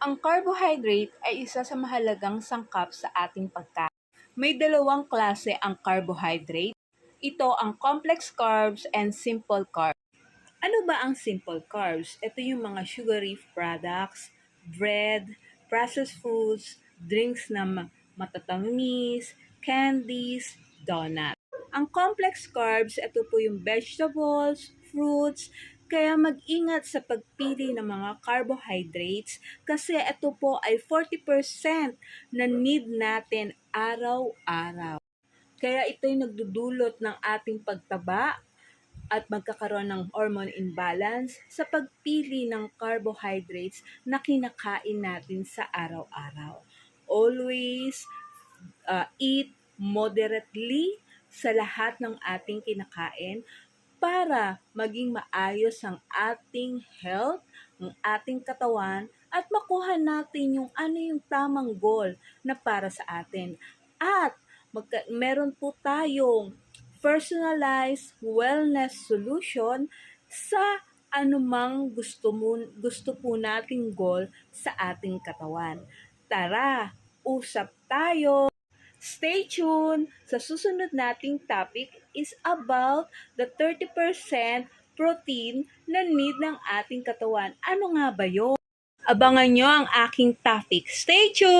Ang carbohydrate ay isa sa mahalagang sangkap sa ating pagkain. May dalawang klase ang carbohydrate. Ito ang complex carbs and simple carbs. Ano ba ang simple carbs? Ito yung mga sugary products, bread, processed foods, drinks na matatamis, candies, donuts. Ang complex carbs, ito po yung vegetables, fruits, kaya mag-ingat sa pagpili ng mga carbohydrates kasi ito po ay 40% na need natin araw-araw. Kaya ito'y nagdudulot ng ating pagtaba at magkakaroon ng hormone imbalance sa pagpili ng carbohydrates na kinakain natin sa araw-araw. Always eat moderately sa lahat ng ating kinakain para maging maayos ang ating health, ang ating katawan, at makuha natin yung ano yung tamang goal na para sa atin. At meron po tayong personalized wellness solution sa anumang gusto po nating goal sa ating katawan. Tara, usap tayo! Stay tuned! Sa susunod nating topic is about the 30% protein na need ng ating katawan. Ano nga ba yun? Abangan nyo ang aking topic. Stay tuned!